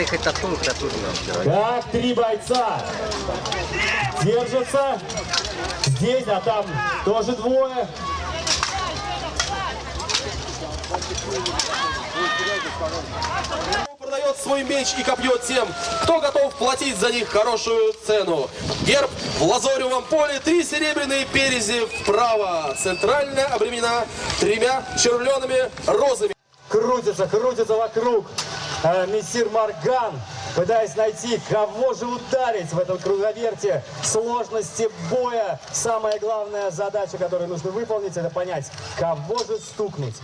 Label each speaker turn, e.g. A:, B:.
A: ты хоть тату, тату.
B: Как три бойца держатся здесь, а там тоже двое.
C: Продает свой меч и копье тем, кто готов платить за них хорошую цену. Герб в лазоревом поле, 3 серебряные перези вправо. Центральная обременена 3 червленными розами.
B: Крутится вокруг мессир Морган, пытаясь найти, кого же ударить в этом круговерте сложности боя. Самая главная задача, которую нужно выполнить, это понять, кого же стукнуть.